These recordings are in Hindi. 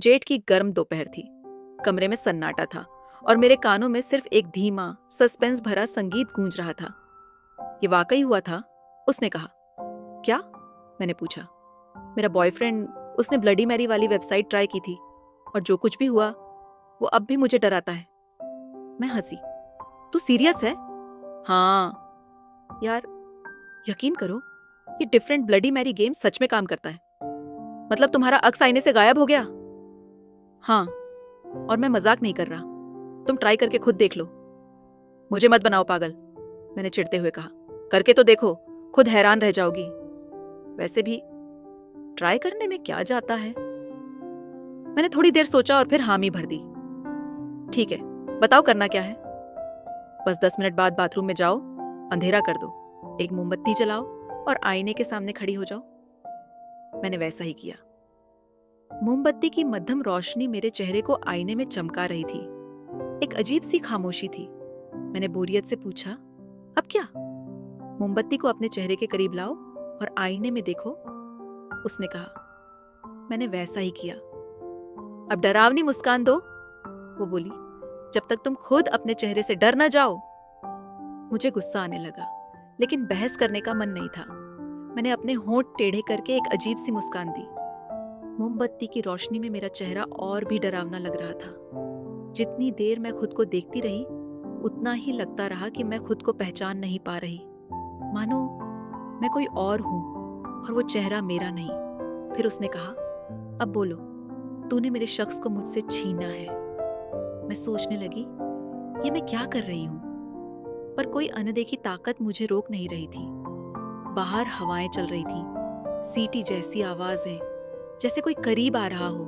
जेठ की गर्म दोपहर थी। कमरे में सन्नाटा था और मेरे कानों में सिर्फ एक धीमा सस्पेंस भरा संगीत गूंज रहा था। ये वाकई हुआ था? उसने कहा। क्या? मैंने पूछा। मेरा बॉयफ्रेंड, उसने ब्लडी मैरी वाली वेबसाइट ट्राई की थी और जो कुछ भी हुआ वो अब भी मुझे डराता है। मैं हंसी। तू सीरियस है? हाँ यार, यकीन करो, ये डिफरेंट ब्लडी मैरी गेम सच में काम करता है। मतलब तुम्हारा अक्स आईने से गायब हो गया? हाँ, और मैं मजाक नहीं कर रहा। तुम ट्राई करके खुद देख लो। मुझे मत बनाओ पागल, मैंने चिढ़ते हुए कहा। करके तो देखो, खुद हैरान रह जाओगी। वैसे भी ट्राई करने में क्या जाता है? मैंने थोड़ी देर सोचा और फिर हामी भर दी। ठीक है, बताओ करना क्या है। बस 10 मिनट बाद बाथरूम में जाओ, अंधेरा कर दो, एक मोमबत्ती जलाओ और आईने के सामने खड़ी हो जाओ। मैंने वैसा ही किया। मोमबत्ती की मध्यम रोशनी मेरे चेहरे को आईने में चमका रही थी। एक अजीब सी खामोशी थी। मैंने बोरियत से पूछा, अब क्या? मोमबत्ती को अपने चेहरे के करीब लाओ और आईने में देखो, उसने कहा। मैंने वैसा ही किया। अब डरावनी मुस्कान दो, वो बोली, जब तक तुम खुद अपने चेहरे से डर ना जाओ। मुझे गुस्सा आने लगा, लेकिन बहस करने का मन नहीं था। मैंने अपने होंठ टेढ़े करके एक अजीब सी मुस्कान दी। मोमबत्ती की रोशनी में मेरा चेहरा और भी डरावना लग रहा था। जितनी देर मैं खुद को देखती रही, उतना ही लगता रहा कि मैं खुद को पहचान नहीं पा रही। मानो मैं कोई और हूं और वो चेहरा मेरा नहीं। फिर उसने कहा, अब बोलो, तूने मेरे शख्स को मुझसे छीना है। मैं सोचने लगी, ये मैं क्या कर रही हूं? पर कोई अनदेखी ताकत मुझे रोक नहीं रही थी। बाहर हवाएं चल रही थी, सीटी जैसी आवाजें, जैसे कोई करीब आ रहा हो।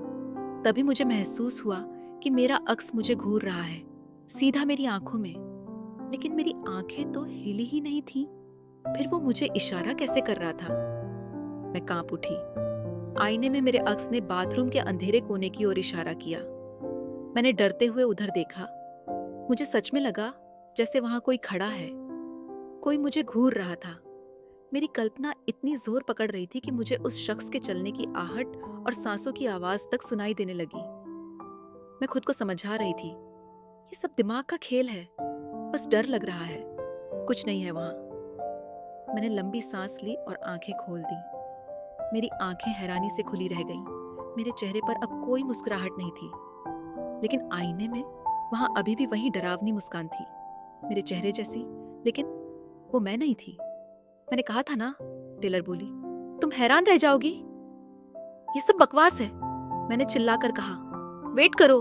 तभी मुझे महसूस हुआ कि मेरा अक्स मुझे घूर रहा है, सीधा मेरी आंखों में। लेकिन मेरी आंखें तो हिली ही नहीं थी। फिर वो मुझे इशारा कैसे कर रहा था? मैं कांप उठी। आईने में मेरे अक्स ने बाथरूम के अंधेरे कोने की ओर इशारा किया। मैंने डरते हुए उधर देखा। मुझे सच में लगा जैसे वहां कोई खड़ा है, कोई मुझे घूर रहा था। मेरी कल्पना इतनी जोर पकड़ रही थी कि मुझे उस शख्स के चलने की आहट और सांसों की आवाज तक सुनाई देने लगी। मैं खुद को समझा रही थी, ये सब दिमाग का खेल है, बस डर लग रहा है, कुछ नहीं है वहां। मैंने लंबी सांस ली और आंखें खोल दी। मेरी आंखें हैरानी से खुली रह गईं। मेरे चेहरे पर अब कोई मुस्कुराहट नहीं थी, लेकिन आईने में वहां अभी भी वही डरावनी मुस्कान थी, मेरे चेहरे जैसी, लेकिन वो मैं नहीं थी। मैंने कहा था ना, टेलर बोली, तुम हैरान रह जाओगी। ये सब बकवास है, मैंने चिल्लाकर कहा। वेट करो,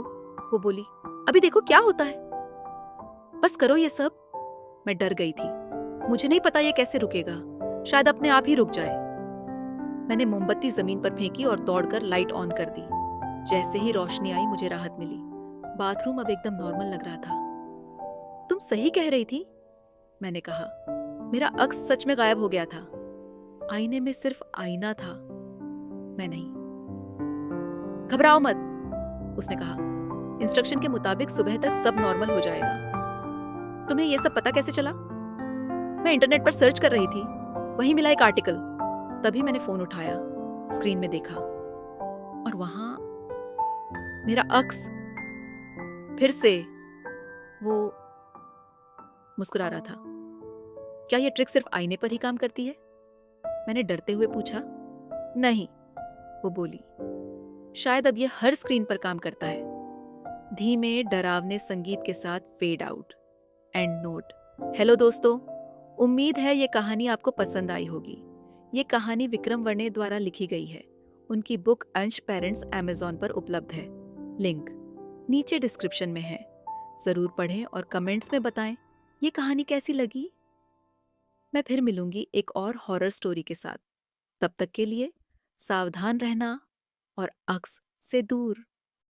वो बोली, अभी देखो क्या होता है। बस करो ये सब। मैं डर गई थी। मुझे नहीं पता ये कैसे रुकेगा, शायद अपने आप ही रुक जाए। मैंने मोमबत्ती जमीन पर फेंकी और दौड़कर लाइट ऑन कर दी। जैसे ही रोशनी आई, मुझे राहत मिली। बाथरूम अब एकदम नॉर्मल लग रहा था। तुम सही कह रही थी, मैंने कहा। मेरा अक्स सच में गायब हो गया था। आईने में सिर्फ आईना था, मैं नहीं। घबराओ मत, उसने कहा। इंस्ट्रक्शन के मुताबिक सुबह तक सब नॉर्मल हो जाएगा। तुम्हें यह सब पता कैसे चला? मैं इंटरनेट पर सर्च कर रही थी, वहीं मिला एक आर्टिकल। तभी मैंने फोन उठाया, स्क्रीन में देखा और वहां मेरा अक्स फिर से वो मुस्कुरा रहा था। क्या यह ट्रिक सिर्फ आईने पर ही काम करती है? मैंने डरते हुए पूछा। नहीं, वो बोली, शायद अब यह हर स्क्रीन पर काम करता है। धीमे डरावने संगीत के साथ fade out. End note. Hello दोस्तों, उम्मीद है ये कहानी आपको पसंद आई होगी। ये कहानी विक्रम वर्णे द्वारा लिखी गई है। उनकी बुक अंश पेरेंट्स अमेज़न पर उपलब्ध है। लिंक नीचे डिस्क्रिप्शन में है। जरूर पढ़ें और कमेंट्स में बताएं ये कहानी कैसी लगी। मैं फिर मिलूंगी एक और हॉरर स्टोरी के साथ। तब तक के लिए सावधान रहना और अक्स से दूर।